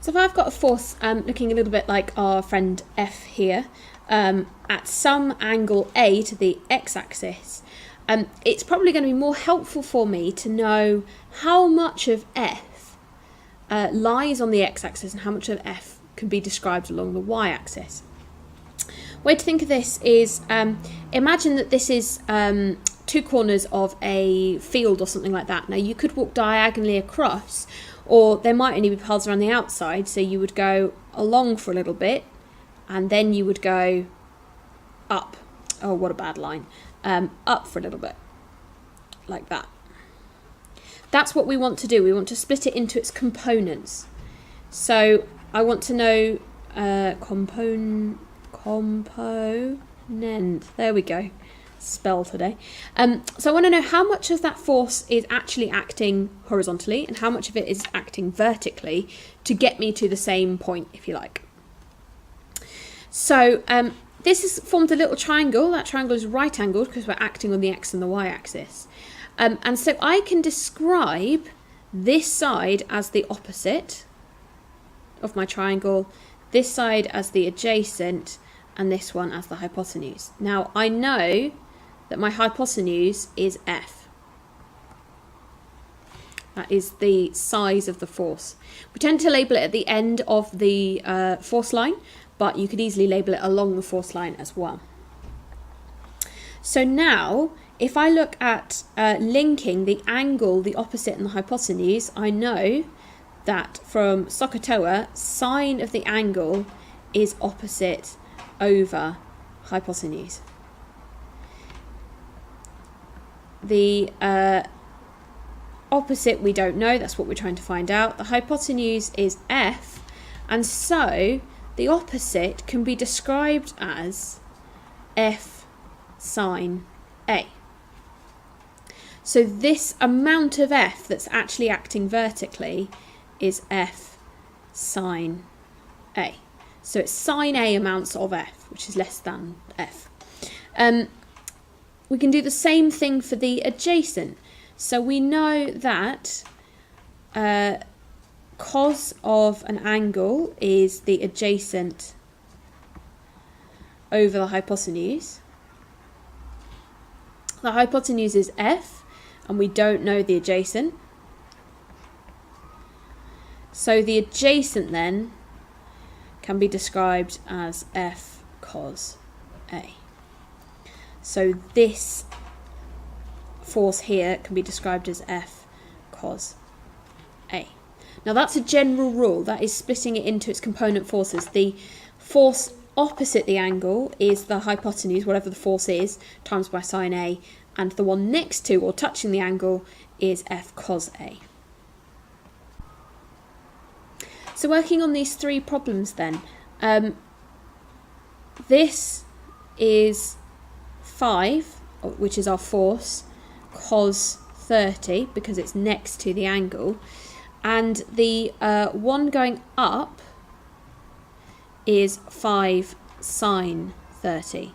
So if I've got a force looking a little bit like our friend F here, at some angle A to the x-axis, it's probably going to be more helpful for me to know how much of F lies on the x-axis and how much of F can be described along the y-axis. Way to think of this is, imagine that this is two corners of a field or something like that. Now you could walk diagonally across, or there might only be paths around the outside, so you would go along for a little bit and then you would go up. Oh, what a bad line. Up for a little bit, like that. That's what we want to do. We want to split it into its components. So I want to know component. There we go. Spell today. So I want to know how much of that force is actually acting horizontally and how much of it is acting vertically to get me to the same point, if you like. So this has formed a little triangle. That triangle is right angled because we're acting on the x and the y axis. And so I can describe this side as the opposite of my triangle, this side as the adjacent, and this one as the hypotenuse. Now I know that my hypotenuse is F. That is the size of the force. We tend to label it at the end of the force line, but you could easily label it along the force line as well. So now, if I look at linking the angle, the opposite, and the hypotenuse, I know that from SOHCAHTOA, sine of the angle is opposite over hypotenuse. The opposite we don't know, that's what we're trying to find out. The hypotenuse is F, and so the opposite can be described as F sine A. So this amount of F that's actually acting vertically is F sine A. So it's sine A amounts of F, which is less than F. We can do the same thing for the adjacent. So we know that cos of an angle is the adjacent over the hypotenuse. The hypotenuse is F, and we don't know the adjacent. So the adjacent then can be described as F cos A. So this force here can be described as F cos A. Now that's a general rule, that is splitting it into its component forces. The force opposite the angle is the hypotenuse, whatever the force is, times by sine A, and the one next to or touching the angle is F cos A. So working on these three problems then, this is 5, which is our force, cos 30, because it's next to the angle, and the one going up is 5 sine 30.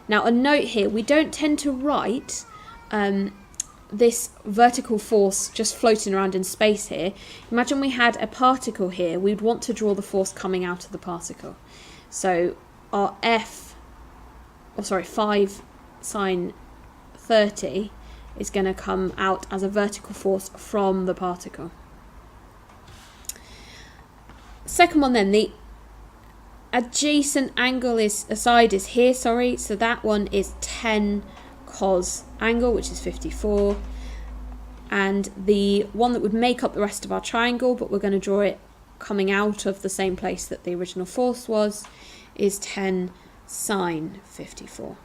Now a note here, we don't tend to write this vertical force just floating around in space here. Imagine we had a particle here, we'd want to draw the force coming out of the particle. So our 5 sine 30 is going to come out as a vertical force from the particle. Second one then, the adjacent angle side is here, so that one is 10 cos angle, which is 54, and the one that would make up the rest of our triangle, but we're going to draw it coming out of the same place that the original force was, is 10 sine 54.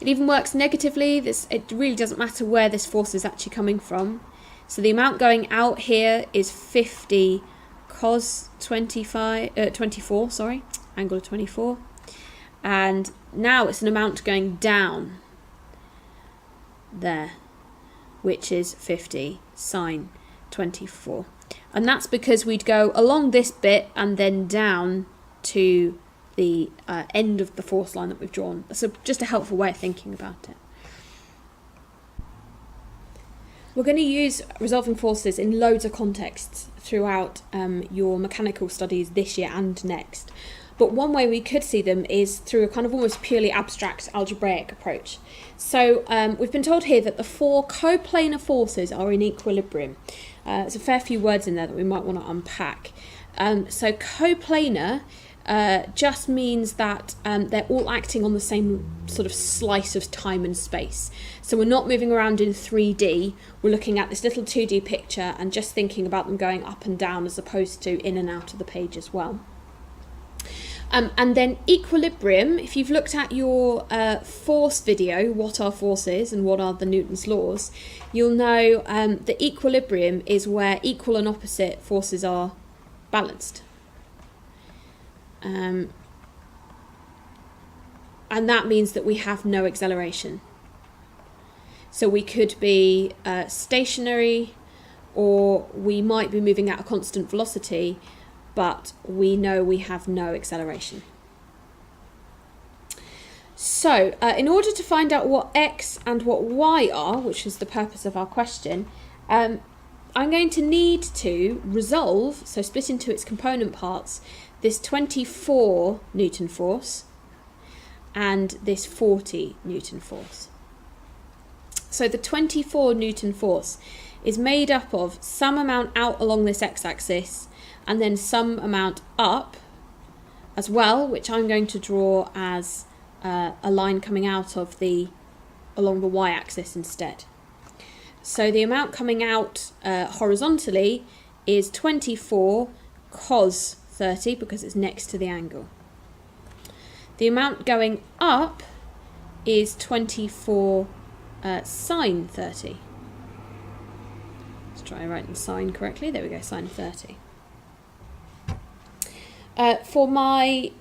It even works negatively. It really doesn't matter where this force is actually coming from. So the amount going out here is 50 cos 24, angle of 24. And now it's an amount going down there, which is 50 sine 24. And that's because we'd go along this bit and then down to the end of the force line that we've drawn. So just a helpful way of thinking about it. We're going to use resolving forces in loads of contexts throughout your mechanical studies this year and next. But one way we could see them is through a kind of almost purely abstract algebraic approach. So we've been told here that the four coplanar forces are in equilibrium. There's a fair few words in there that we might want to unpack. So coplanar just means that they're all acting on the same sort of slice of time and space. So we're not moving around in 3D, we're looking at this little 2D picture and just thinking about them going up and down as opposed to in and out of the page as well. And then equilibrium, if you've looked at your force video, what are forces and what are the Newton's laws, you'll know that equilibrium is where equal and opposite forces are balanced. And that means that we have no acceleration. So we could be stationary, or we might be moving at a constant velocity, but we know we have no acceleration. So in order to find out what x and what y are, which is the purpose of our question, I'm going to need to resolve, so split into its component parts, this 24 Newton force and this 40 Newton force. So the 24 Newton force is made up of some amount out along this x-axis and then some amount up as well, which I'm going to draw as a line coming out of along the y-axis instead. So the amount coming out horizontally is 24 cos 30 because it's next to the angle. The amount going up is 24 sine 30. Let's try writing sine correctly. There we go, sine 30. For my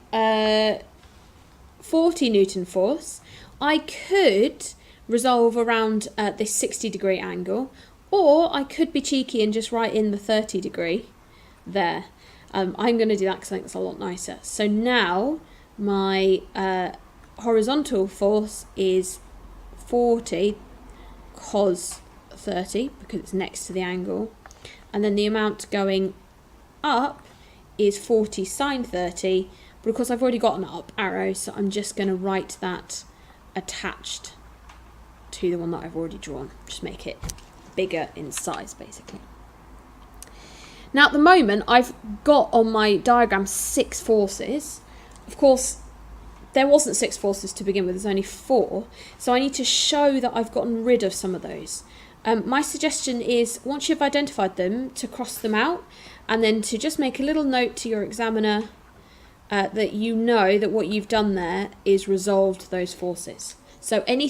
40 Newton force, I could resolve around this 60-degree angle, or I could be cheeky and just write in the 30-degree there. I'm going to do that because I think it's a lot nicer. So now my horizontal force is 40 cos 30 because it's next to the angle, and then the amount going up is 40 sine 30, but of course I've already got an up arrow, so I'm just going to write that attached to the one that I've already drawn. Just make it bigger in size, basically. Now at the moment I've got on my diagram 6 forces. Of course there wasn't 6 forces to begin with, there's only 4, so I need to show that I've gotten rid of some of those. My suggestion is, once you've identified them, to cross them out and then to just make a little note to your examiner that you know that what you've done there is resolved those forces. So any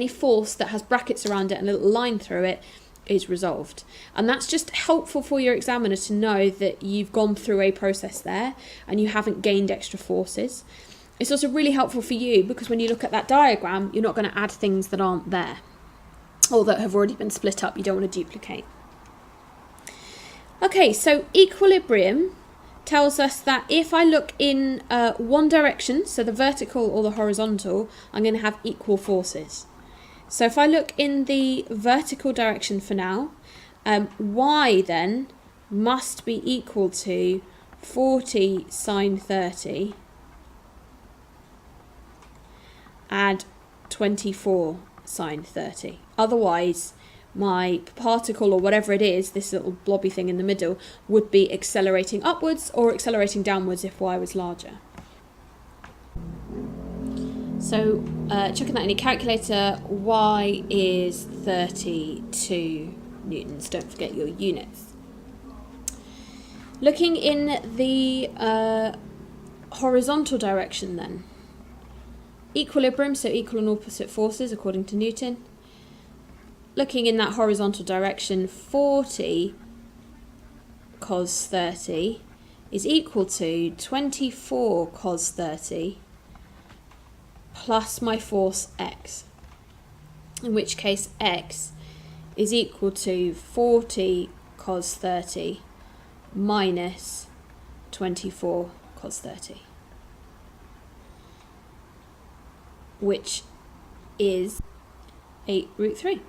force that has brackets around it and a little line through it is resolved. And that's just helpful for your examiner to know that you've gone through a process there and you haven't gained extra forces. It's also really helpful for you because when you look at that diagram, you're not going to add things that aren't there or that have already been split up. You don't want to duplicate. Okay, so equilibrium tells us that if I look in one direction, so the vertical or the horizontal, I'm going to have equal forces. So if I look in the vertical direction for now, y then must be equal to 40 sine 30 add 24 sine 30. Otherwise, my particle or whatever it is, this little blobby thing in the middle, would be accelerating upwards or accelerating downwards if y was larger. So, chucking that in your calculator, y is 32 newtons. Don't forget your units. Looking in the horizontal direction then. Equilibrium, so equal and opposite forces according to Newton. Looking in that horizontal direction, 40 cos 30 is equal to 24 cos 30 plus my force x, in which case x is equal to 40 cos 30 minus 24 cos 30, which is 8 root 3.